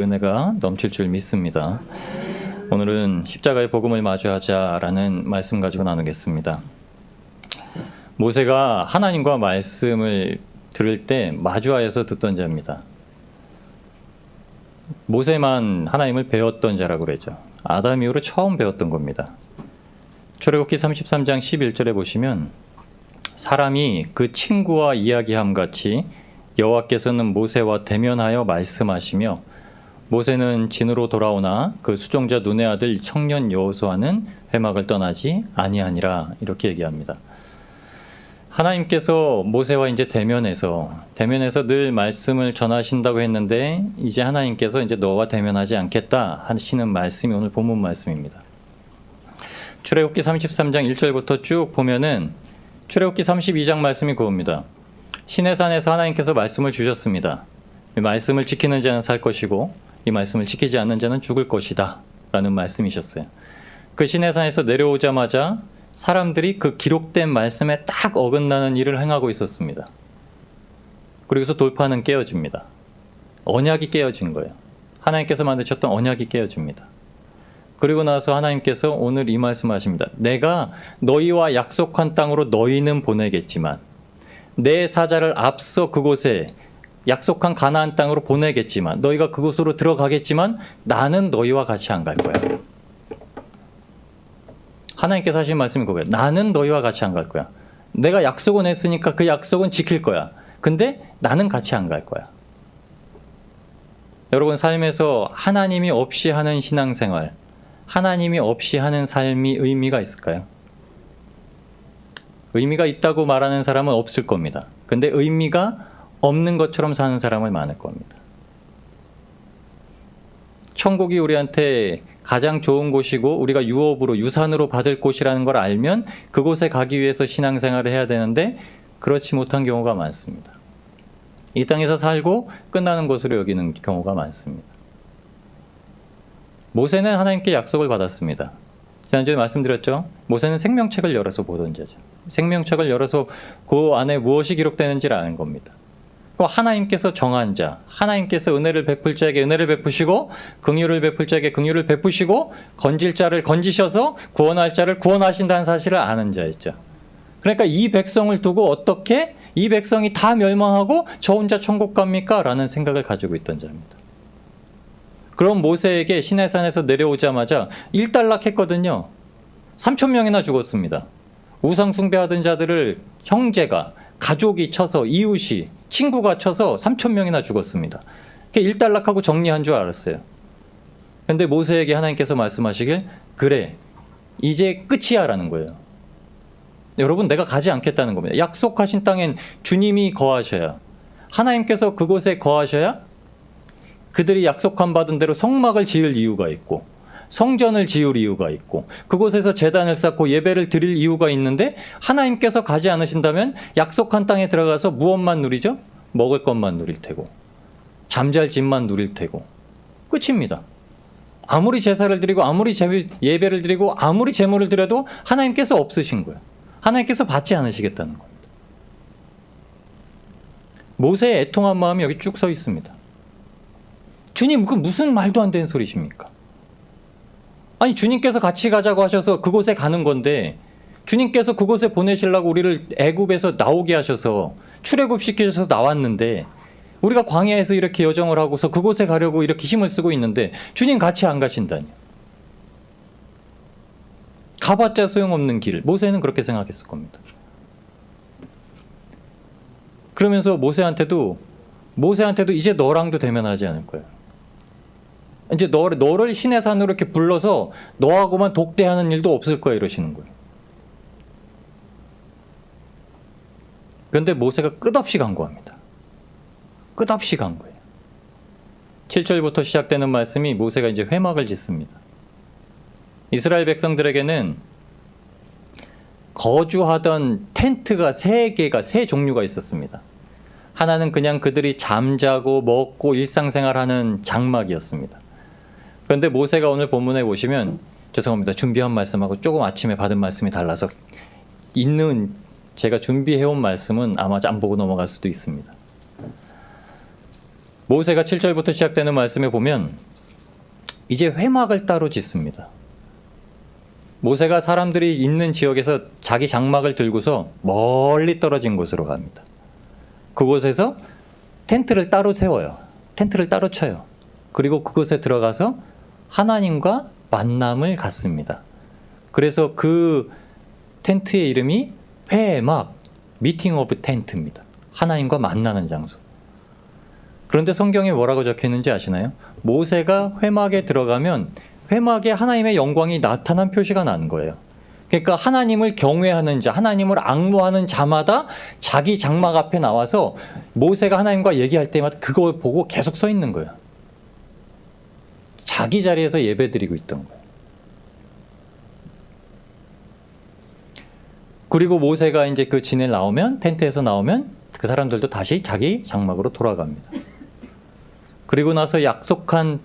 은혜가 넘칠 줄 믿습니다. 오늘은 십자가의 복음을 마주하자라는 말씀 가지고 나누겠습니다. 모세가 하나님과 말씀을 들을 때 마주하여서 듣던 자입니다. 모세만 하나님을 배웠던 자라고 그러죠. 아담 이후로 처음 배웠던 겁니다. 출애굽기 33장 11절에 보시면 사람이 그 친구와 이야기함 같이 여호와께서는 모세와 대면하여 말씀하시며 모세는 진으로 돌아오나 그 수종자 눈의 아들 청년 여호수아는 회막을 떠나지 아니하니라 이렇게 얘기합니다. 하나님께서 모세와 이제 대면해서 늘 말씀을 전하신다고 했는데 이제 하나님께서 이제 너와 대면하지 않겠다 하시는 말씀이 오늘 본문 말씀입니다. 출애굽기 33장 1절부터 쭉 보면은 출애굽기 32장 말씀이 그겁니다. 시내산에서 하나님께서 말씀을 주셨습니다. 이 말씀을 지키는 자는 살 것이고 이 말씀을 지키지 않는 자는 죽을 것이다 라는 말씀이셨어요. 그 시내산에서 내려오자마자 사람들이 그 기록된 말씀에 딱 어긋나는 일을 행하고 있었습니다. 그리고서 돌파는 깨어집니다. 언약이 깨어진 거예요. 하나님께서 만드셨던 언약이 깨어집니다. 그리고 나서 하나님께서 오늘 이 말씀하십니다. 내가 너희와 약속한 땅으로 너희는 보내겠지만 내 사자를 앞서 그곳에 약속한 가나안 땅으로 보내겠지만 너희가 그곳으로 들어가겠지만 나는 너희와 같이 안 갈 거야. 하나님께서 하신 말씀이 그거예요. 나는 너희와 같이 안 갈 거야. 내가 약속은 했으니까 그 약속은 지킬 거야. 근데 나는 같이 안 갈 거야. 여러분 삶에서 하나님이 없이 하는 신앙생활, 하나님이 없이 하는 삶이 의미가 있을까요? 의미가 있다고 말하는 사람은 없을 겁니다. 근데 의미가 없는 것처럼 사는 사람은 많을 겁니다. 천국이 우리한테 가장 좋은 곳이고 우리가 유업으로 유산으로 받을 곳이라는 걸 알면 그곳에 가기 위해서 신앙생활을 해야 되는데 그렇지 못한 경우가 많습니다. 이 땅에서 살고 끝나는 것으로 여기는 경우가 많습니다. 모세는 하나님께 약속을 받았습니다. 지난주에 말씀드렸죠. 모세는 생명책을 열어서 보던 자죠. 생명책을 열어서 그 안에 무엇이 기록되는지를 아는 겁니다. 하나님께서 정한 자, 하나님께서 은혜를 베풀 자에게 은혜를 베푸시고 긍휼을 베풀 자에게 긍휼을 베푸시고 건질 자를 건지셔서 구원할 자를 구원하신다는 사실을 아는 자였죠. 그러니까 이 백성을 두고 어떻게 이 백성이 다 멸망하고 저 혼자 천국 갑니까? 라는 생각을 가지고 있던 자입니다. 그럼 모세에게 시내산에서 내려오자마자 일단락했거든요. 3,000명이나 죽었습니다. 우상 숭배하던 자들을 형제가 가족이 쳐서 이웃이 친구가 쳐서 3,000명이나 죽었습니다. 일단락하고 정리한 줄 알았어요. 그런데 모세에게 하나님께서 말씀하시길 그래 이제 끝이야 라는 거예요. 여러분 내가 가지 않겠다는 겁니다. 약속하신 땅엔 주님이 거하셔야 하나님께서 그곳에 거하셔야 그들이 약속한 받은 대로 성막을 지을 이유가 있고 성전을 지을 이유가 있고 그곳에서 제단을 쌓고 예배를 드릴 이유가 있는데 하나님께서 가지 않으신다면 약속한 땅에 들어가서 무엇만 누리죠? 먹을 것만 누릴 테고 잠잘 집만 누릴 테고 끝입니다. 아무리 제사를 드리고 아무리 예배를 드리고 아무리 제물을 드려도 하나님께서 없으신 거예요. 하나님께서 받지 않으시겠다는 겁니다. 모세의 애통한 마음이 여기 쭉 서 있습니다. 주님 그 무슨 말도 안 되는 소리십니까? 아니 주님께서 같이 가자고 하셔서 그곳에 가는 건데 주님께서 그곳에 보내시려고 우리를 애굽에서 나오게 하셔서 출애굽시키셔서 나왔는데 우리가 광야에서 이렇게 여정을 하고서 그곳에 가려고 이렇게 힘을 쓰고 있는데 주님 같이 안 가신다니. 가봤자 소용없는 길. 모세는 그렇게 생각했을 겁니다. 그러면서 모세한테도 이제 너랑도 대면하지 않을 거야. 이제 너를 시내산으로 이렇게 불러서 너하고만 독대하는 일도 없을 거야 이러시는 거예요. 그런데 모세가 끝없이 간구합니다. 끝없이 간구해요. 7절부터 시작되는 말씀이 모세가 이제 회막을 짓습니다. 이스라엘 백성들에게는 거주하던 텐트가 세 종류가 있었습니다. 하나는 그냥 그들이 잠자고 먹고 일상생활하는 장막이었습니다. 그런데 모세가 오늘 본문에 보시면 죄송합니다. 준비한 말씀하고 조금 아침에 받은 말씀이 달라서 제가 준비해온 말씀은 아마 안 보고 넘어갈 수도 있습니다. 모세가 7절부터 시작되는 말씀에 보면 이제 회막을 따로 짓습니다. 모세가 사람들이 있는 지역에서 자기 장막을 들고서 멀리 떨어진 곳으로 갑니다. 그곳에서 텐트를 따로 세워요. 텐트를 따로 쳐요. 그리고 그곳에 들어가서 하나님과 만남을 갖습니다. 그래서 그 텐트의 이름이 회막, 미팅 오브 텐트입니다. 하나님과 만나는 장소. 그런데 성경에 뭐라고 적혀 있는지 아시나요? 모세가 회막에 들어가면 회막에 하나님의 영광이 나타난 표시가 나는 거예요. 그러니까 하나님을 경외하는 자, 하나님을 앙모하는 자마다 자기 장막 앞에 나와서 모세가 하나님과 얘기할 때마다 그걸 보고 계속 서 있는 거예요. 자기 자리에서 예배드리고 있던 거예요. 그리고 모세가 이제 그 진에 나오면, 텐트에서 나오면 그 사람들도 다시 자기 장막으로 돌아갑니다. 그리고 나서 약속한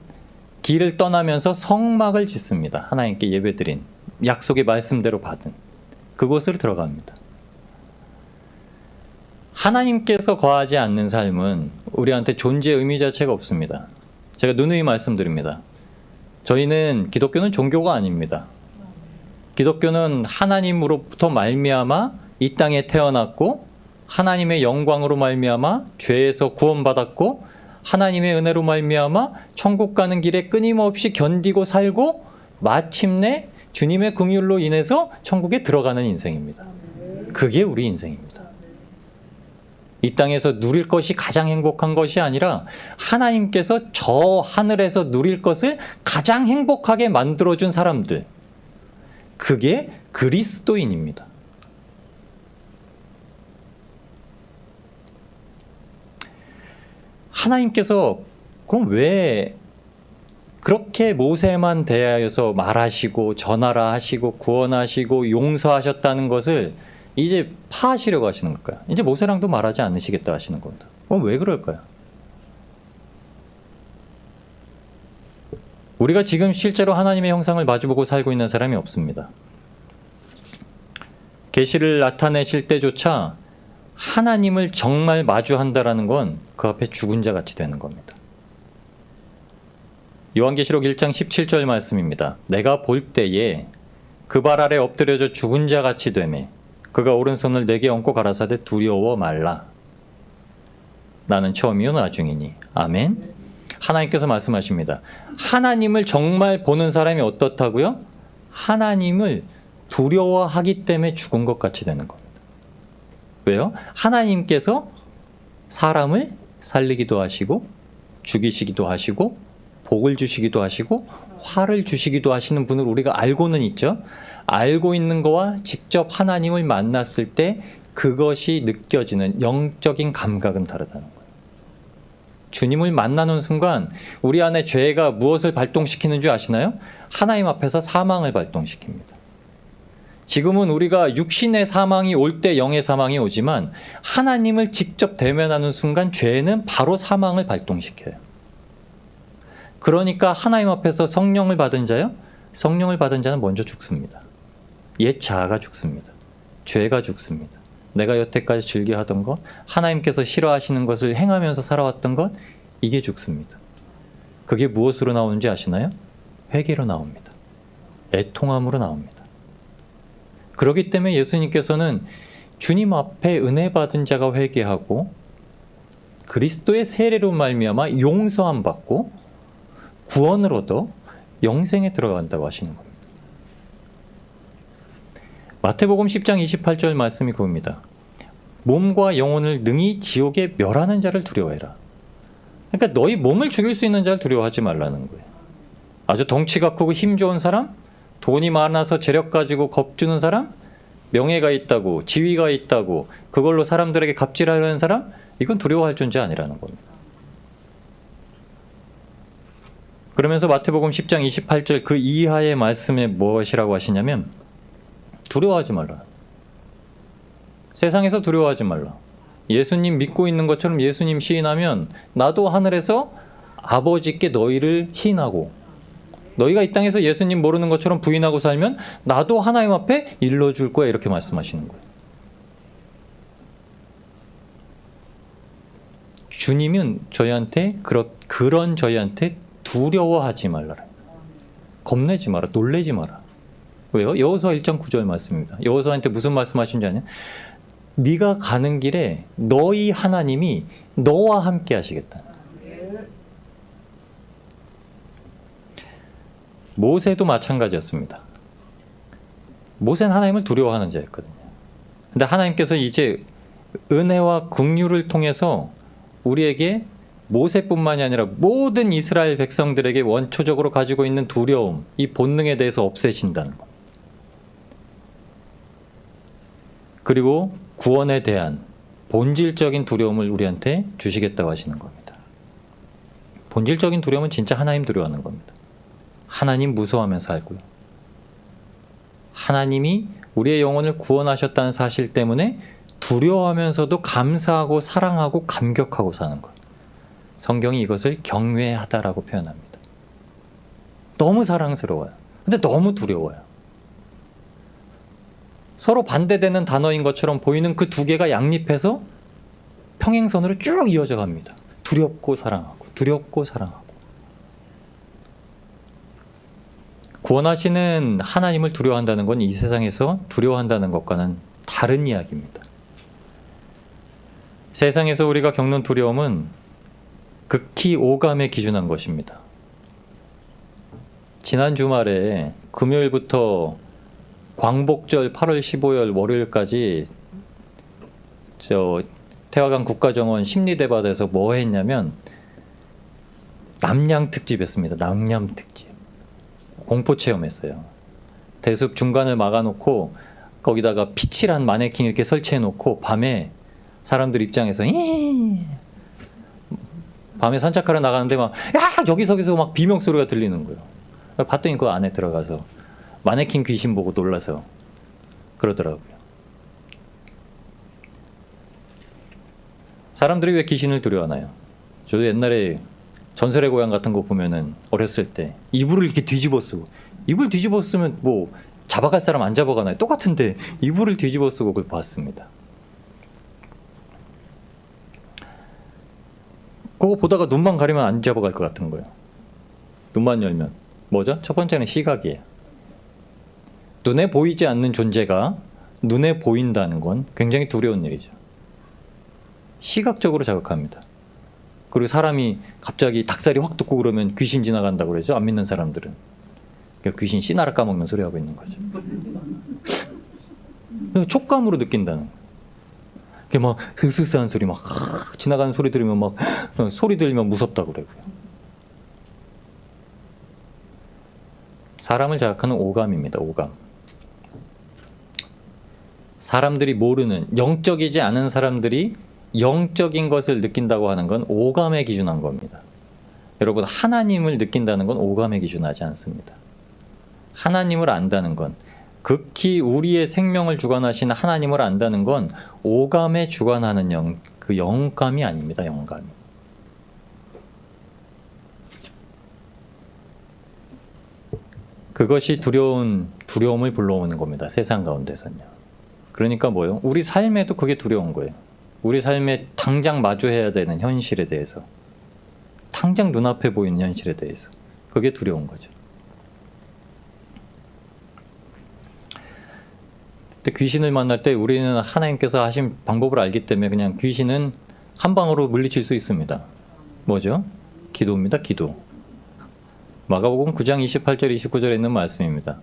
길을 떠나면서 성막을 짓습니다. 하나님께 예배드린 약속의 말씀대로 받은 그곳으로 들어갑니다. 하나님께서 거하지 않는 삶은 우리한테 존재의 의미 자체가 없습니다. 제가 누누이 말씀드립니다. 저희는 기독교는 종교가 아닙니다. 기독교는 하나님으로부터 말미암아 이 땅에 태어났고 하나님의 영광으로 말미암아 죄에서 구원받았고 하나님의 은혜로 말미암아 천국 가는 길에 끊임없이 견디고 살고 마침내 주님의 긍휼로 인해서 천국에 들어가는 인생입니다. 그게 우리 인생입니다. 이 땅에서 누릴 것이 가장 행복한 것이 아니라 하나님께서 저 하늘에서 누릴 것을 가장 행복하게 만들어준 사람들, 그게 그리스도인입니다. 하나님께서 그럼 왜 그렇게 모세만 대하여서 말하시고 전하라 하시고 구원하시고 용서하셨다는 것을 이제 파하시려고 하시는 걸까요? 이제 모세랑도 말하지 않으시겠다 하시는 겁니다. 그럼 왜 그럴까요? 우리가 지금 실제로 하나님의 형상을 마주보고 살고 있는 사람이 없습니다. 계시를 나타내실 때조차 하나님을 정말 마주한다라는 건 그 앞에 죽은 자 같이 되는 겁니다. 요한계시록 1장 17절 말씀입니다. 내가 볼 때에 그 발 아래 엎드려져 죽은 자 같이 되매 그가 오른손을 내게 얹고 가라사대 두려워 말라. 나는 처음이요 나중이니. 아멘. 하나님께서 말씀하십니다. 하나님을 정말 보는 사람이 어떻다고요? 하나님을 두려워하기 때문에 죽은 것 같이 되는 겁니다. 왜요? 하나님께서 사람을 살리기도 하시고 죽이시기도 하시고 복을 주시기도 하시고 화를 주시기도 하시는 분을 우리가 알고는 있죠. 알고 있는 거와 직접 하나님을 만났을 때 그것이 느껴지는 영적인 감각은 다르다는 거예요. 주님을 만나는 순간 우리 안에 죄가 무엇을 발동시키는 줄 아시나요? 하나님 앞에서 사망을 발동시킵니다. 지금은 우리가 육신의 사망이 올 때 영의 사망이 오지만 하나님을 직접 대면하는 순간 죄는 바로 사망을 발동시켜요. 그러니까 하나님 앞에서 성령을 받은 자요? 성령을 받은 자는 먼저 죽습니다. 옛 자아가 죽습니다. 죄가 죽습니다. 내가 여태까지 즐겨하던 것, 하나님께서 싫어하시는 것을 행하면서 살아왔던 것, 이게 죽습니다. 그게 무엇으로 나오는지 아시나요? 회개로 나옵니다. 애통함으로 나옵니다. 그렇기 때문에 예수님께서는 주님 앞에 은혜 받은 자가 회개하고 그리스도의 세례로 말미암아 용서함 받고 구원을 얻어 영생에 들어간다고 하시는 겁니다. 마태복음 10장 28절 말씀이 그겁니다. 몸과 영혼을 능히 지옥에 멸하는 자를 두려워해라. 그러니까 너희 몸을 죽일 수 있는 자를 두려워하지 말라는 거예요. 아주 덩치가 크고 힘 좋은 사람, 돈이 많아서 재력 가지고 겁주는 사람, 명예가 있다고, 지위가 있다고, 그걸로 사람들에게 갑질하려는 사람, 이건 두려워할 존재 아니라는 겁니다. 그러면서 마태복음 10장 28절 그 이하의 말씀에 무엇이라고 하시냐면 두려워하지 말라. 세상에서 두려워하지 말라. 예수님 믿고 있는 것처럼 예수님 시인하면 나도 하늘에서 아버지께 너희를 시인하고 너희가 이 땅에서 예수님 모르는 것처럼 부인하고 살면 나도 하나님 앞에 일러줄 거야, 이렇게 말씀하시는 거예요. 주님은 저희한테 그런 저희한테 두려워하지 말라라. 겁내지 마라. 놀래지 마라. 왜요? 여호수아 1장 9절 말씀입니다. 여호수아한테 무슨 말씀하신지 아냐? 네가 가는 길에 너희 하나님이 너와 함께 하시겠다. 모세도 마찬가지였습니다. 모세는 하나님을 두려워하는 자였거든요. 근데 하나님께서 이제 은혜와 긍휼을 통해서 우리에게 모세뿐만이 아니라 모든 이스라엘 백성들에게 원초적으로 가지고 있는 두려움, 이 본능에 대해서 없애신다는 것. 그리고 구원에 대한 본질적인 두려움을 우리한테 주시겠다고 하시는 겁니다. 본질적인 두려움은 진짜 하나님 두려워하는 겁니다. 하나님 무서워하며 살고요. 하나님이 우리의 영혼을 구원하셨다는 사실 때문에 두려워하면서도 감사하고 사랑하고 감격하고 사는 것. 성경이 이것을 경외하다라고 표현합니다. 너무 사랑스러워요. 근데 너무 두려워요. 서로 반대되는 단어인 것처럼 보이는 그 두 개가 양립해서 평행선으로 쭉 이어져 갑니다. 두렵고 사랑하고, 두렵고 사랑하고. 구원하시는 하나님을 두려워한다는 건 이 세상에서 두려워한다는 것과는 다른 이야기입니다. 세상에서 우리가 겪는 두려움은 극히 오감에 기준한 것입니다. 지난 주말에 금요일부터 광복절 8월 15일 월요일까지 태화강 국가정원 심리대밭에서 뭐 했냐면 남양 특집했습니다. 남양 특집. 공포 체험했어요. 대숲 중간을 막아놓고 거기다가 피칠한 마네킹 이렇게 설치해놓고 밤에 사람들 입장에서 밤에 산책하러 나가는데 막 야 여기저기서 막 비명 소리가 들리는 거예요. 봤더니 그 안에 들어가서 마네킹 귀신 보고 놀라서 그러더라고요. 사람들이 왜 귀신을 두려워하나요? 저도 옛날에 전설의 고향 같은 거 보면은 어렸을 때 이불을 이렇게 뒤집어 쓰고, 이불 뒤집어 쓰면 뭐 잡아갈 사람 안 잡아가나요? 똑같은데 이불을 뒤집어 쓰고 그걸 봤습니다. 그거 보다가 눈만 가리면 안 잡아갈 것 같은 거예요. 눈만 열면 뭐죠? 첫 번째는 시각이에요. 눈에 보이지 않는 존재가 눈에 보인다는 건 굉장히 두려운 일이죠. 시각적으로 자극합니다. 그리고 사람이 갑자기 닭살이 확 돋고 그러면 귀신 지나간다고 그러죠. 안 믿는 사람들은. 그러니까 귀신 씨나라 까먹는 소리 하고 있는 거죠. 촉감으로 느낀다는 거예요. 그게 막 으스스한 소리 막 지나가는 소리 들으면 막 소리 들으면 무섭다고 그러고요. 사람을 자극하는 오감입니다. 오감. 사람들이 모르는, 영적이지 않은 사람들이 영적인 것을 느낀다고 하는 건 오감에 기준한 겁니다. 여러분, 하나님을 느낀다는 건 오감에 기준하지 않습니다. 하나님을 안다는 건, 극히 우리의 생명을 주관하시는 하나님을 안다는 건 오감에 주관하는 그 영감이 아닙니다. 영감이. 그것이 두려움을 불러오는 겁니다. 세상 가운데서는요. 그러니까 뭐요? 우리 삶에도 그게 두려운 거예요. 우리 삶에 당장 마주해야 되는 현실에 대해서, 당장 눈앞에 보이는 현실에 대해서 그게 두려운 거죠. 근데 귀신을 만날 때 우리는 하나님께서 하신 방법을 알기 때문에 그냥 귀신은 한 방으로 물리칠 수 있습니다. 뭐죠? 기도입니다. 기도. 마가복음 9장 28절 29절에 있는 말씀입니다.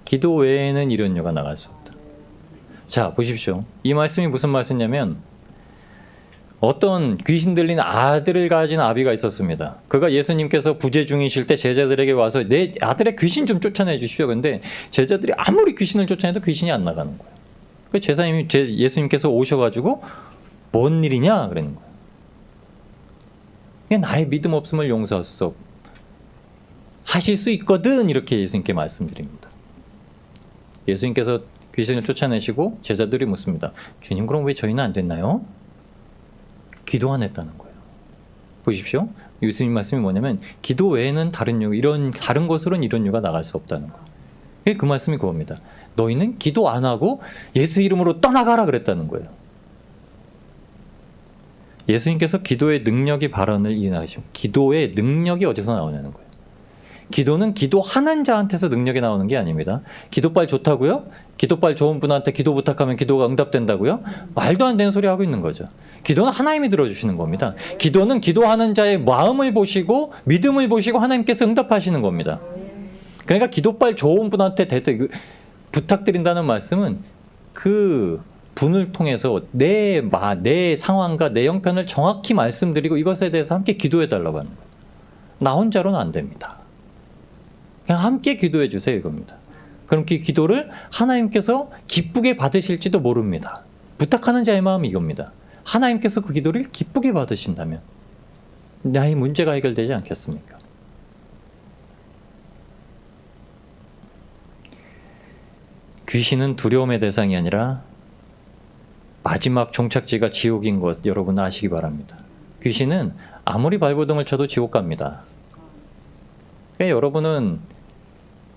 기도 외에는 이런 유가 나갈 수 없다. 자, 보십시오. 이 말씀이 무슨 말씀이냐면, 어떤 귀신 들린 아들을 가진 아비가 있었습니다. 그가 예수님께서 부재 중이실 때 제자들에게 와서 내 아들의 귀신 좀 쫓아내 주십시오. 근데 제자들이 아무리 귀신을 쫓아내도 귀신이 안 나가는 거예요. 그 예수님께서 오셔가지고 뭔 일이냐 그러는 거예요. 나의 믿음 없음을 용서하소서. 하실 수 있거든, 이렇게 예수님께 말씀드립니다. 예수님께서 귀신을 쫓아내시고 제자들이 묻습니다. 주님, 그럼 왜 저희는 안 됐나요? 기도 안 했다는 거예요. 보십시오. 예수님 말씀이 뭐냐면 기도 외에는 다른 것으로는 이런 유가 나갈 수 없다는 거예요. 그 말씀이 그겁니다. 너희는 기도 안 하고 예수 이름으로 떠나가라 그랬다는 거예요. 예수님께서 기도의 능력이 발언을 이해하시면 기도의 능력이 어디서 나오냐는 거예요. 기도는 기도하는 자한테서 능력이 나오는 게 아닙니다. 기도빨 좋다고요? 기도빨 좋은 분한테 기도 부탁하면 기도가 응답된다고요? 말도 안 되는 소리 하고 있는 거죠. 기도는 하나님이 들어주시는 겁니다. 기도는 기도하는 자의 마음을 보시고 믿음을 보시고 하나님께서 응답하시는 겁니다. 그러니까 기도빨 좋은 분한테 부탁드린다는 말씀은 그 분을 통해서 내 상황과 내 형편을 정확히 말씀드리고 이것에 대해서 함께 기도해달라고 하는 거예요. 나 혼자로는 안 됩니다. 그냥 함께 기도해 주세요 이겁니다. 그럼 그 기도를 하나님께서 기쁘게 받으실지도 모릅니다. 부탁하는 자의 마음이 이겁니다. 하나님께서 그 기도를 기쁘게 받으신다면 나의 문제가 해결되지 않겠습니까? 귀신은 두려움의 대상이 아니라 마지막 종착지가 지옥인 것 여러분 아시기 바랍니다. 귀신은 아무리 발버둥을 쳐도 지옥 갑니다. 그러니까 여러분은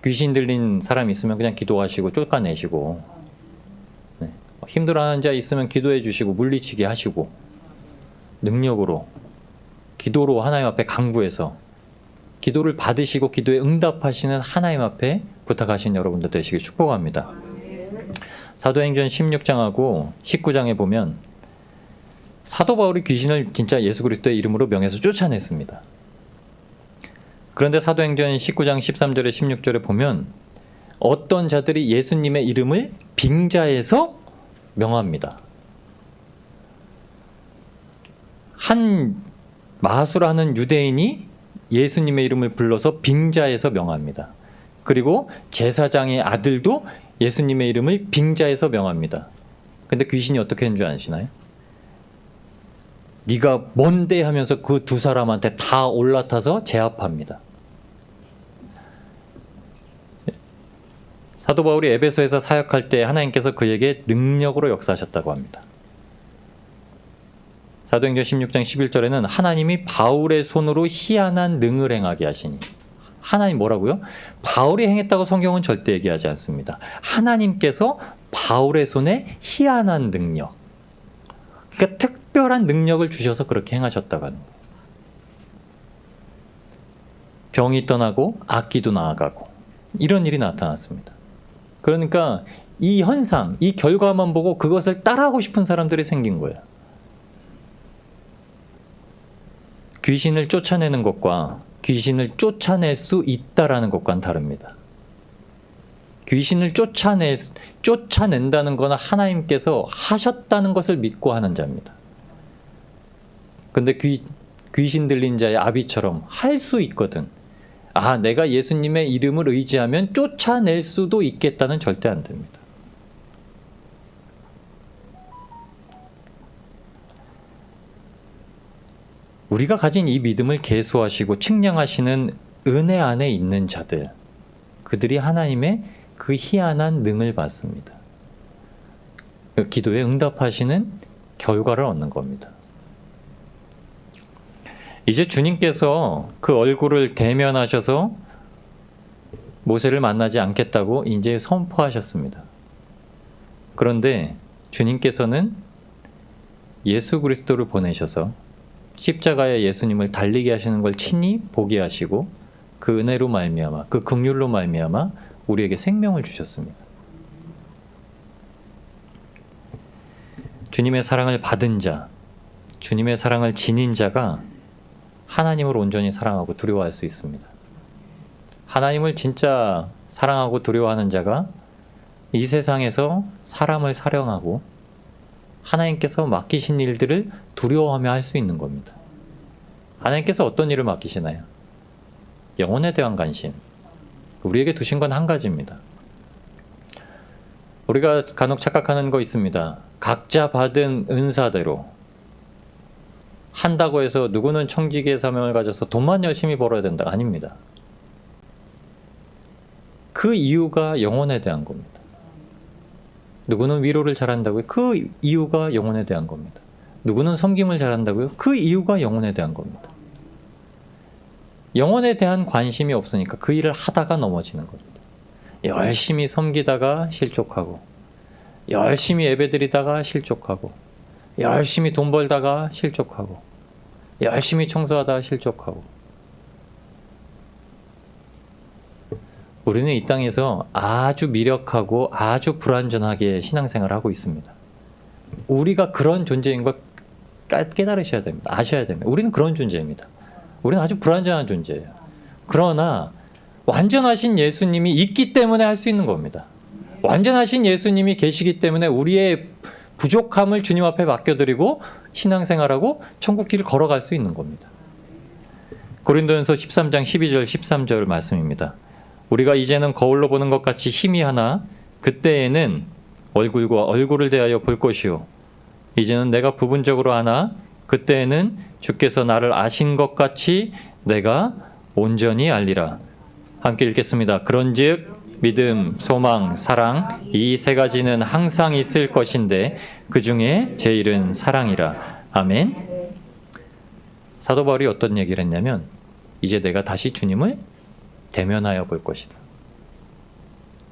귀신 들린 사람 있으면 그냥 기도하시고 쫓아내시고, 힘들어하는 자 있으면 기도해 주시고 물리치게 하시고, 능력으로 기도로 하나님 앞에 간구해서 기도를 받으시고 기도에 응답하시는 하나님 앞에 부탁하신 여러분들 되시길 축복합니다. 사도행전 16장하고 19장에 보면 사도 바울이 귀신을 진짜 예수 그리스도의 이름으로 명해서 쫓아냈습니다. 그런데 사도행전 19장 13절에 16절에 보면 어떤 자들이 예수님의 이름을 빙자해서 명합니다. 한 마술하는 유대인이 예수님의 이름을 불러서 빙자해서 명합니다. 그리고 제사장의 아들도 예수님의 이름을 빙자해서 명합니다. 근데 귀신이 어떻게 하는 줄 아시나요? 네가 뭔데 하면서 그 두 사람한테 다 올라타서 제압합니다. 사도 바울이 에베소에서 사역할 때 하나님께서 그에게 능력으로 역사하셨다고 합니다. 사도행전 16장 11절에는 하나님이 바울의 손으로 희한한 능을 행하게 하시니, 하나님 뭐라고요? 바울이 행했다고 성경은 절대 얘기하지 않습니다. 하나님께서 바울의 손에 희한한 능력, 그러니까 특별한 능력을 주셔서 그렇게 행하셨다고 하는 거예요. 병이 떠나고 악기도 나아가고 이런 일이 나타났습니다. 그러니까 이 현상, 이 결과만 보고 그것을 따라하고 싶은 사람들이 생긴 거예요. 귀신을 쫓아내는 것과 귀신을 쫓아낼 수 있다라는 것과는 다릅니다. 귀신을 쫓아낸다는 것은 하나님께서 하셨다는 것을 믿고 하는 자입니다. 근데 귀신 들린 자의 아비처럼 할 수 있거든. 아, 내가 예수님의 이름을 의지하면 쫓아낼 수도 있겠다는 절대 안 됩니다. 우리가 가진 이 믿음을 계수하시고 측량하시는 은혜 안에 있는 자들, 그들이 하나님의 그 희한한 능을 받습니다. 그 기도에 응답하시는 결과를 얻는 겁니다. 이제 주님께서 그 얼굴을 대면하셔서 모세를 만나지 않겠다고 이제 선포하셨습니다. 그런데 주님께서는 예수 그리스도를 보내셔서 십자가에 예수님을 달리게 하시는 걸 친히 보게 하시고 그 은혜로 말미암아, 그 긍휼로 말미암아 우리에게 생명을 주셨습니다. 주님의 사랑을 받은 자, 주님의 사랑을 지닌 자가 하나님을 온전히 사랑하고 두려워할 수 있습니다. 하나님을 진짜 사랑하고 두려워하는 자가 이 세상에서 사람을 사랑하고 하나님께서 맡기신 일들을 두려워하며 할 수 있는 겁니다. 하나님께서 어떤 일을 맡기시나요? 영혼에 대한 관심. 우리에게 두신 건 한 가지입니다. 우리가 간혹 착각하는 거 있습니다. 각자 받은 은사대로 한다고 해서 누구는 청지기의 사명을 가져서 돈만 열심히 벌어야 된다. 아닙니다. 그 이유가 영혼에 대한 겁니다. 누구는 위로를 잘한다고요? 그 이유가 영혼에 대한 겁니다. 누구는 섬김을 잘한다고요? 그 이유가 영혼에 대한 겁니다. 영혼에 대한 관심이 없으니까 그 일을 하다가 넘어지는 겁니다. 열심히 섬기다가 실족하고, 열심히 예배드리다가 실족하고, 열심히 돈 벌다가 실족하고, 열심히 청소하다가 실족하고. 우리는 이 땅에서 아주 미력하고 아주 불완전하게 신앙생활을 하고 있습니다. 우리가 그런 존재인 걸 깨달으셔야 됩니다. 아셔야 됩니다. 우리는 그런 존재입니다. 우리는 아주 불완전한 존재예요. 그러나 완전하신 예수님이 있기 때문에 할 수 있는 겁니다. 완전하신 예수님이 계시기 때문에 우리의 부족함을 주님 앞에 맡겨드리고 신앙생활하고 천국 길을 걸어갈 수 있는 겁니다. 고린도전서 13장 12절 13절 말씀입니다. 우리가 이제는 거울로 보는 것 같이 희미하나 그때에는 얼굴과 얼굴을 대하여 볼 것이요 이제는 내가 부분적으로 아나 그때에는 주께서 나를 아신 것 같이 내가 온전히 알리라. 함께 읽겠습니다. 그런즉 믿음, 소망, 사랑 이 세 가지는 항상 있을 것인데 그 중에 제일은 사랑이라. 아멘. 사도 바울이 어떤 얘기를 했냐면 이제 내가 다시 주님을 대면하여 볼 것이다.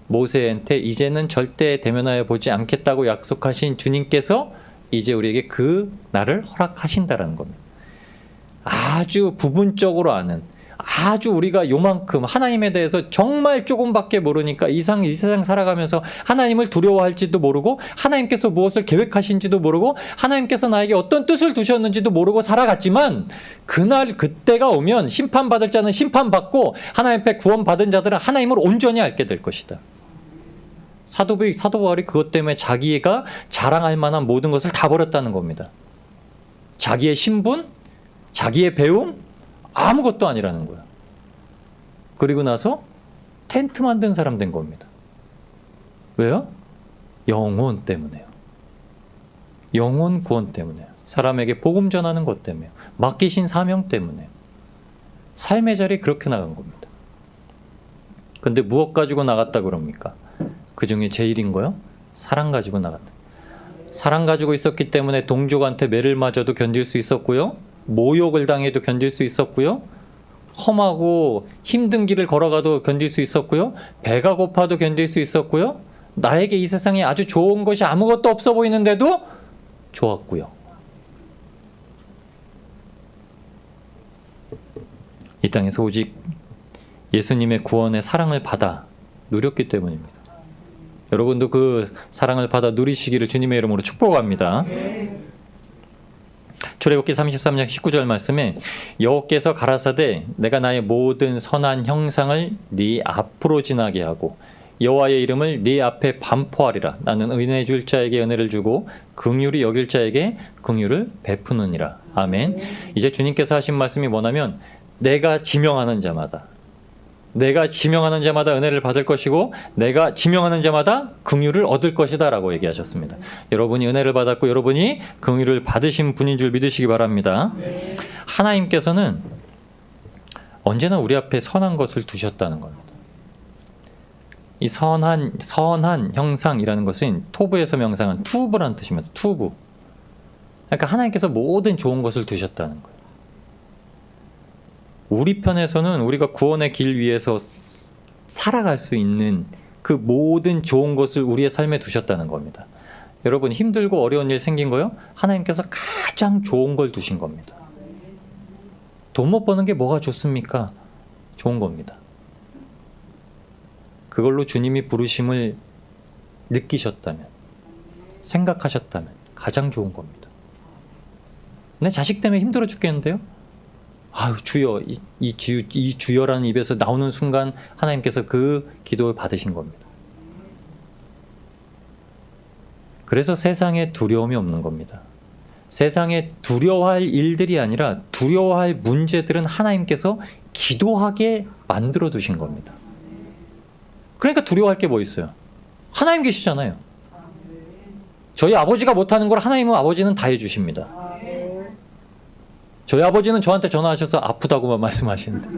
모세한테 이제는 절대 대면하여 보지 않겠다고 약속하신 주님께서 이제 우리에게 그 날을 허락하신다라는 겁니다. 아주 부분적으로 아는, 아주 우리가 요만큼 하나님에 대해서 정말 조금밖에 모르니까 이 세상 살아가면서 하나님을 두려워할지도 모르고 하나님께서 무엇을 계획하신지도 모르고 하나님께서 나에게 어떤 뜻을 두셨는지도 모르고 살아갔지만 그때가 오면 심판받을 자는 심판받고 하나님 앞에 구원받은 자들은 하나님을 온전히 알게 될 것이다. 사도 바울이 그것 때문에 자기가 자랑할 만한 모든 것을 다 버렸다는 겁니다. 자기의 신분, 자기의 배움, 아무것도 아니라는 거야. 그리고 나서 텐트 만든 사람 된 겁니다. 왜요? 영혼 때문에요. 영혼 구원 때문에요. 사람에게 복음 전하는 것 때문에요. 맡기신 사명 때문에요. 삶의 자리에 그렇게 나간 겁니다. 근데 무엇 가지고 나갔다 그럽니까? 그 중에 제일인 거요? 사랑 가지고 나갔다. 사랑 가지고 있었기 때문에 동족한테 매를 맞아도 견딜 수 있었고요. 모욕을 당해도 견딜 수 있었고요. 험하고 힘든 길을 걸어가도 견딜 수 있었고요. 배가 고파도 견딜 수 있었고요. 나에게 이 세상에 아주 좋은 것이 아무것도 없어 보이는데도 좋았고요. 이 땅에서 오직 예수님의 구원의 사랑을 받아 누렸기 때문입니다. 여러분도 그 사랑을 받아 누리시기를 주님의 이름으로 축복합니다. 출애굽기 33장 19절 말씀에 여호와께서 가라사대 내가 나의 모든 선한 형상을 네 앞으로 지나게 하고 여호와의 이름을 네 앞에 반포하리라. 나는 은혜 줄 자에게 은혜를 주고 긍휼히 여길 자에게 긍휼을 베푸느니라. 아멘. 이제 주님께서 하신 말씀이 뭐냐면 내가 지명하는 자마다 은혜를 받을 것이고 내가 지명하는 자마다 긍휼을 얻을 것이다 라고 얘기하셨습니다. 여러분이 은혜를 받았고 여러분이 긍휼을 받으신 분인 줄 믿으시기 바랍니다. 하나님께서는 언제나 우리 앞에 선한 것을 두셨다는 겁니다. 이 선한 형상이라는 것은 토부에서 명상한 투부라는 뜻입니다. 투부. 그러니까 하나님께서 모든 좋은 것을 두셨다는 거예요. 우리 편에서는 우리가 구원의 길 위에서 살아갈 수 있는 그 모든 좋은 것을 우리의 삶에 두셨다는 겁니다. 여러분 힘들고 어려운 일 생긴 거요? 하나님께서 가장 좋은 걸 두신 겁니다. 돈 못 버는 게 뭐가 좋습니까? 좋은 겁니다. 그걸로 주님이 부르심을 느끼셨다면, 생각하셨다면 가장 좋은 겁니다. 내 자식 때문에 힘들어 죽겠는데요? 아유 주여, 이 주여라는 입에서 나오는 순간 하나님께서 그 기도를 받으신 겁니다. 그래서 세상에 두려움이 없는 겁니다. 세상에 두려워할 일들이 아니라 두려워할 문제들은 하나님께서 기도하게 만들어 두신 겁니다. 그러니까 두려워할 게 뭐 있어요? 하나님 계시잖아요. 저희 아버지가 못하는 걸 하나님은 아버지는 다 해주십니다. 저희 아버지는 저한테 전화하셔서 아프다고만 말씀하시는데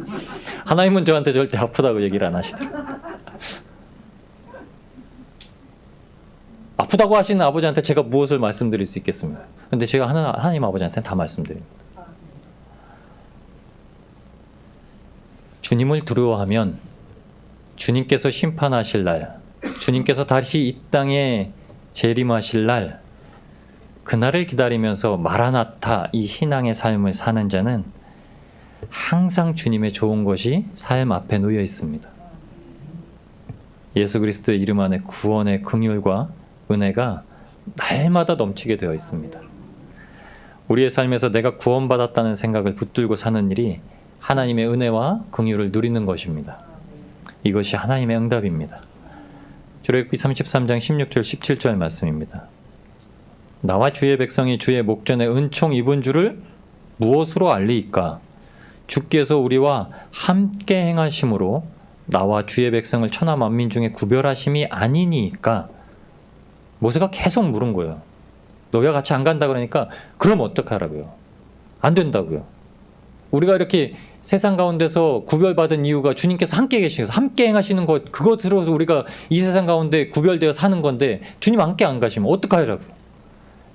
하나님은 저한테 절대 아프다고 얘기를 안 하시더라고요. 아프다고 하시는 아버지한테 제가 무엇을 말씀드릴 수 있겠습니까? 근데 제가 하나님 아버지한테는 다 말씀드립니다. 주님을 두려워하면 주님께서 심판하실 날, 주님께서 다시 이 땅에 재림하실 날 그날을 기다리면서 마라나타 이 신앙의 삶을 사는 자는 항상 주님의 좋은 것이 삶 앞에 놓여 있습니다. 예수 그리스도의 이름 안에 구원의 긍휼과 은혜가 날마다 넘치게 되어 있습니다. 우리의 삶에서 내가 구원받았다는 생각을 붙들고 사는 일이 하나님의 은혜와 긍휼을 누리는 것입니다. 이것이 하나님의 응답입니다. 출애굽기 33장 16절 17절 말씀입니다. 나와 주의 백성이 주의 목전에 은총 입은 줄을 무엇으로 알리이까? 주께서 우리와 함께 행하심으로 나와 주의 백성을 천하 만민 중에 구별하심이 아니니까. 모세가 계속 물은 거예요. 너희가 같이 안 간다 그러니까 그럼 어떡하라고요? 안 된다고요. 우리가 이렇게 세상 가운데서 구별받은 이유가 주님께서 함께 계시면서 함께 행하시는 것, 그것으로 우리가 이 세상 가운데 구별되어 사는 건데 주님 함께 안 가시면 어떡하라고요?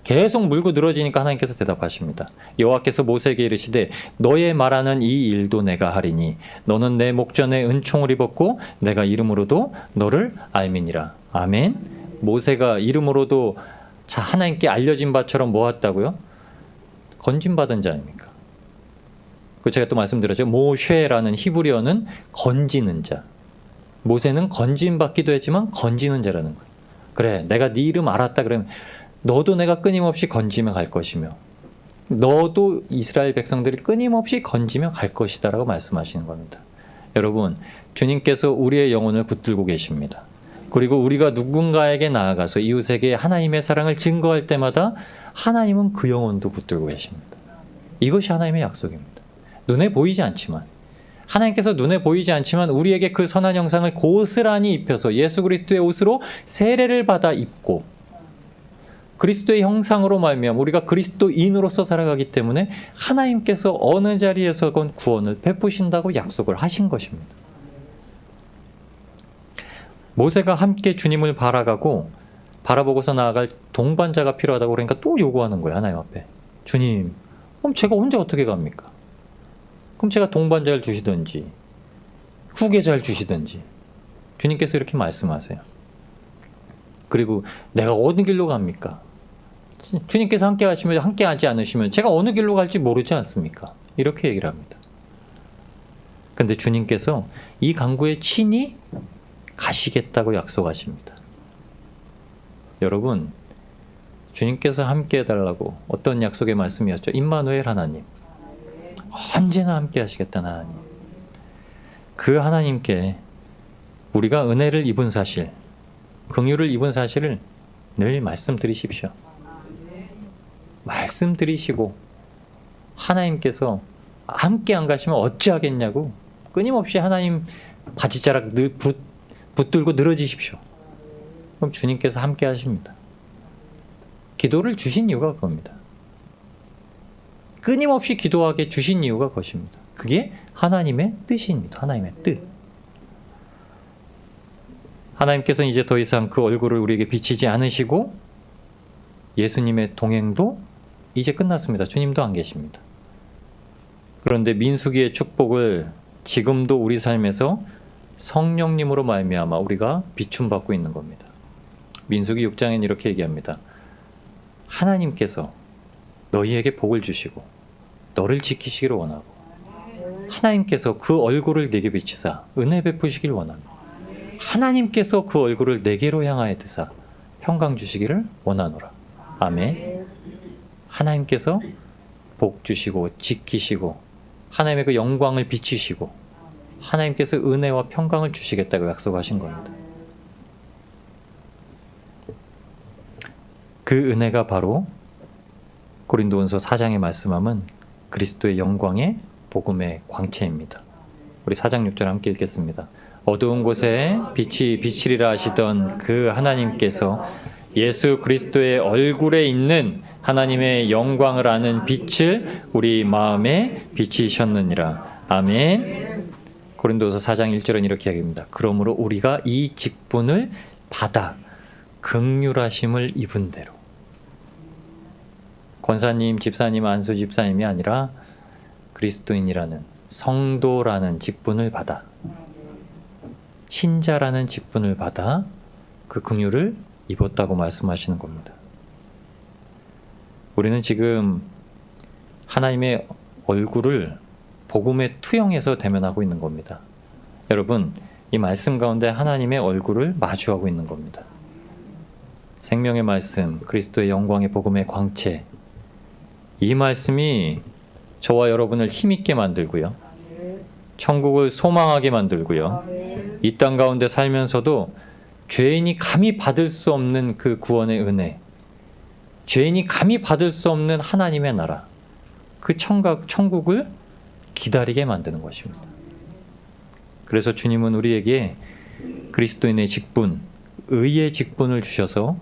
계속 물고 늘어지니까 하나님께서 대답하십니다. 여호와께서 모세에게 이르시되 너의 말하는 이 일도 내가 하리니 너는 내 목전에 은총을 입었고 내가 이름으로도 너를 알미니라. 아멘. 모세가 이름으로도 하나님께 알려진 바처럼 모았다고요? 건진받은 자 아닙니까? 그 제가 또 말씀드렸죠. 모쉐라는 히브리어는 건지는 자. 모세는 건진받기도 했지만 건지는 자라는 거예요. 그래, 내가 네 이름 알았다 그러면 너도 내가 끊임없이 건지며 갈 것이며 너도 이스라엘 백성들이 끊임없이 건지며 갈 것이다 라고 말씀하시는 겁니다. 여러분, 주님께서 우리의 영혼을 붙들고 계십니다. 그리고 우리가 누군가에게 나아가서 이웃에게 하나님의 사랑을 증거할 때마다 하나님은 그 영혼도 붙들고 계십니다. 이것이 하나님의 약속입니다. 눈에 보이지 않지만, 하나님께서 눈에 보이지 않지만 우리에게 그 선한 형상을 고스란히 입혀서 예수 그리스도의 옷으로 세례를 받아 입고 그리스도의 형상으로 말미암아 우리가 그리스도인으로서 살아가기 때문에 하나님께서 어느 자리에서건 구원을 베푸신다고 약속을 하신 것입니다. 모세가 함께 주님을 바라보고서 나아갈 동반자가 필요하다고 그러니까 또 요구하는 거예요. 하나님 앞에. 주님, 그럼 제가 혼자 어떻게 갑니까? 그럼 제가 동반자를 주시든지 후계자를 주시든지. 주님께서 이렇게 말씀하세요. 그리고 내가 어느 길로 갑니까? 주님께서 함께 하시면 함께 하지 않으시면 제가 어느 길로 갈지 모르지 않습니까? 이렇게 얘기를 합니다. 근데 주님께서 이 강구에 친히 가시겠다고 약속하십니다. 여러분, 주님께서 함께 해달라고 어떤 약속의 말씀이었죠? 임마누엘 하나님. 언제나 함께 하시겠다는 하나님. 그 하나님께 우리가 은혜를 입은 사실, 긍휼을 입은 사실을 늘 말씀드리십시오. 말씀드리시고 하나님께서 함께 안 가시면 어찌하겠냐고 끊임없이 하나님 바지자락 붙들고 늘어지십시오. 그럼 주님께서 함께 하십니다. 기도를 주신 이유가 그겁니다. 끊임없이 기도하게 주신 이유가 그것입니다. 그게 하나님의 뜻입니다. 하나님의 뜻. 하나님께서 이제 더 이상 그 얼굴을 우리에게 비치지 않으시고 예수님의 동행도 이제 끝났습니다. 주님도 안 계십니다. 그런데 민수기의 축복을 지금도 우리 삶에서 성령님으로 말미암아 우리가 비춤받고 있는 겁니다. 민수기 6장엔 이렇게 얘기합니다. 하나님께서 너희에게 복을 주시고 너를 지키시기를 원하고 하나님께서 그 얼굴을 내게 비치사 은혜 베푸시길 원합니다. 하나님께서 그 얼굴을 내게로 향하여 드사 평강 주시기를 원하노라. 아멘. 하나님께서 복 주시고 지키시고 하나님의 그 영광을 비치시고 하나님께서 은혜와 평강을 주시겠다고 약속하신 겁니다. 그 은혜가 바로 고린도전서 4장에 말씀하면 그리스도의 영광의 복음의 광채입니다. 우리 4장 6절 함께 읽겠습니다. 어두운 곳에 빛이 비치리라 하시던 그 하나님께서 예수 그리스도의 얼굴에 있는 하나님의 영광을 아는 빛을 우리 마음에 비치셨느니라. 아멘. 고린도서 4장 1절은 이렇게 얘기합니다. 그러므로 우리가 이 직분을 받아 긍휼하심을 입은 대로. 권사님, 집사님, 안수 집사님이 아니라 그리스도인이라는 성도라는 직분을 받아 신자라는 직분을 받아 그 긍휼을 입었다고 말씀하시는 겁니다. 우리는 지금 하나님의 얼굴을 복음에 투영해서 대면하고 있는 겁니다. 여러분, 이 말씀 가운데 하나님의 얼굴을 마주하고 있는 겁니다. 생명의 말씀, 그리스도의 영광의 복음의 광채, 이 말씀이 저와 여러분을 힘있게 만들고요, 천국을 소망하게 만들고요, 이 땅 가운데 살면서도 죄인이 감히 받을 수 없는 그 구원의 은혜, 죄인이 감히 받을 수 없는 하나님의 나라, 그 천국을 기다리게 만드는 것입니다. 그래서 주님은 우리에게 그리스도인의 직분, 의의 직분을 주셔서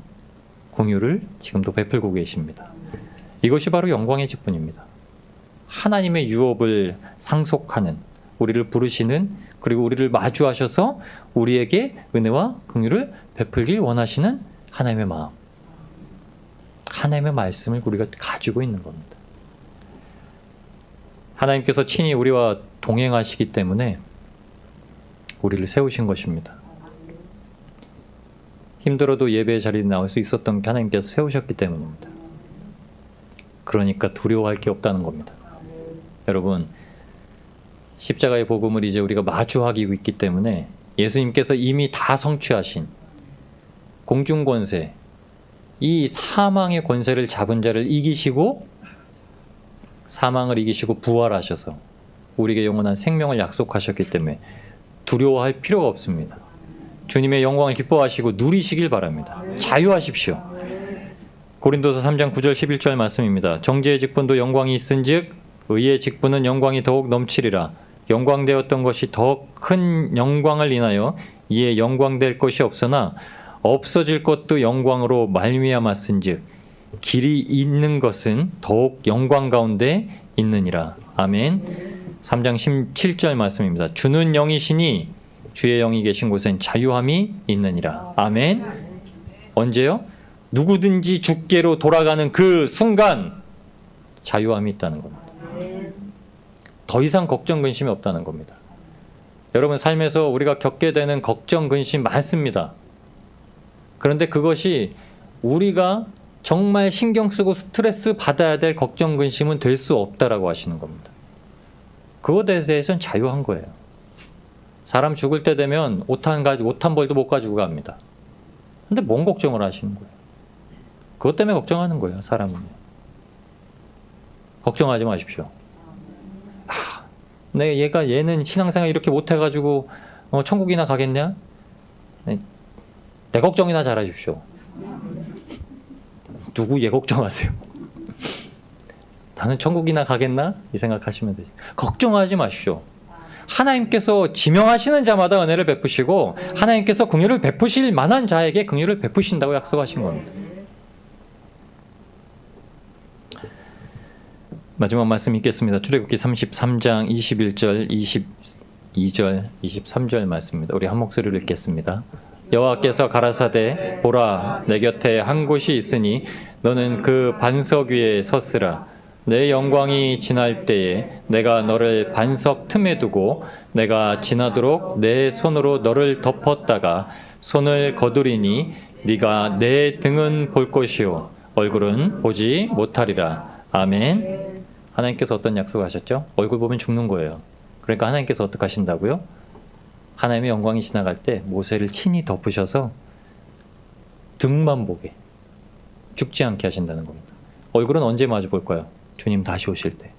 공유를 지금도 베풀고 계십니다. 이것이 바로 영광의 직분입니다. 하나님의 유업을 상속하는, 우리를 부르시는, 그리고 우리를 마주하셔서 우리에게 은혜와 긍휼을 베풀길 원하시는 하나님의 마음, 하나님의 말씀을 우리가 가지고 있는 겁니다. 하나님께서 친히 우리와 동행하시기 때문에 우리를 세우신 것입니다. 힘들어도 예배의 자리에 나올 수 있었던 게 하나님께서 세우셨기 때문입니다. 그러니까 두려워할 게 없다는 겁니다. 여러분, 십자가의 복음을 이제 우리가 마주하고 있기 때문에 예수님께서 이미 다 성취하신 공중권세, 이 사망의 권세를 잡은 자를 이기시고, 사망을 이기시고 부활하셔서 우리에게 영원한 생명을 약속하셨기 때문에 두려워할 필요가 없습니다. 주님의 영광을 기뻐하시고 누리시길 바랍니다. 자유하십시오. 고린도서 3장 9절 11절 말씀입니다. 정죄의 직분도 영광이 있은즉 의의 직분은 영광이 더욱 넘치리라. 영광되었던 것이 더 큰 영광을 인하여 이에 영광될 것이 없으나 없어질 것도 영광으로 말미암았은즉 길이 있는 것은 더욱 영광 가운데 있느니라. 아멘. 3장 17절 말씀입니다. 주는 영이시니 주의 영이 계신 곳엔 자유함이 있느니라. 아멘. 언제요? 누구든지 주께로 돌아가는 그 순간 자유함이 있다는 겁니다. 더 이상 걱정 근심이 없다는 겁니다. 여러분, 삶에서 우리가 겪게 되는 걱정 근심 많습니다. 그런데 그것이 우리가 정말 신경 쓰고 스트레스 받아야 될 걱정 근심은 될 수 없다라고 하시는 겁니다. 그것에 대해서는 자유한 거예요. 사람 죽을 때 되면 옷 한 벌도 못 가지고 갑니다. 근데 뭔 걱정을 하시는 거예요? 그것 때문에 걱정하는 거예요, 사람은. 걱정하지 마십시오. 얘는 신앙생활 이렇게 못해가지고 천국이나 가겠냐? 내 걱정이나 잘하십시오. 누구 얘 걱정하세요? 나는 천국이나 가겠나? 이 생각하시면 되죠. 걱정하지 마십시오. 하나님께서 지명하시는 자마다 은혜를 베푸시고 하나님께서 긍휼을 베푸실 만한 자에게 긍휼을 베푸신다고 약속하신 겁니다. 마지막 말씀 읽겠습니다. 출애굽기 33장 21절, 22절, 23절 말씀입니다. 우리 한 목소리로 읽겠습니다. 여호와께서 가라사대 보라 내 곁에 한 곳이 있으니 너는 그 반석 위에 섰으라. 내 영광이 지날 때에 내가 너를 반석 틈에 두고 내가 지나도록 내 손으로 너를 덮었다가 손을 거두리니 네가 내 등은 볼 것이요 얼굴은 보지 못하리라. 아멘. 하나님께서 어떤 약속하셨죠? 얼굴 보면 죽는 거예요. 그러니까 하나님께서 어떻게 하신다고요? 하나님의 영광이 지나갈 때 모세를 친히 덮으셔서 등만 보게, 죽지 않게 하신다는 겁니다. 얼굴은 언제 마주 볼 거예요? 주님 다시 오실 때.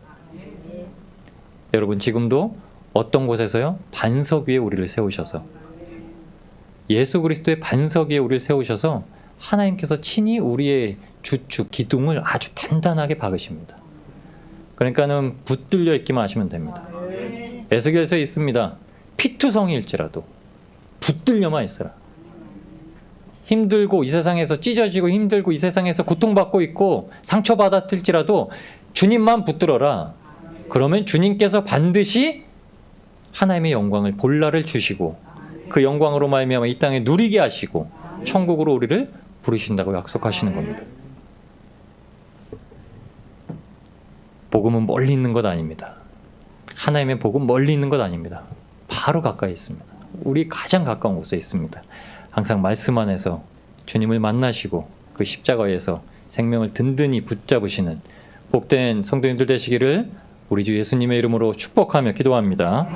여러분, 지금도 어떤 곳에서요? 반석 위에 우리를 세우셔서, 예수 그리스도의 반석 위에 우리를 세우셔서 하나님께서 친히 우리의 주축, 기둥을 아주 단단하게 박으십니다. 그러니까는 붙들려 있기만 하시면 됩니다. 에스겔서에 있습니다. 피투성이일지라도 붙들려만 있어라. 힘들고 이 세상에서 찢어지고 힘들고 이 세상에서 고통받고 있고 상처받았을지라도 주님만 붙들어라. 그러면 주님께서 반드시 하나님의 영광을 본라를 주시고 그 영광으로 말미암아 이 땅에 누리게 하시고 천국으로 우리를 부르신다고 약속하시는 겁니다. 복음은 멀리 있는 것 아닙니다. 하나님의 복음 멀리 있는 것 아닙니다. 바로 가까이 있습니다. 우리 가장 가까운 곳에 있습니다. 항상 말씀 안에서 주님을 만나시고 그 십자가에서 생명을 든든히 붙잡으시는 복된 성도님들 되시기를 우리 주 예수님의 이름으로 축복하며 기도합니다.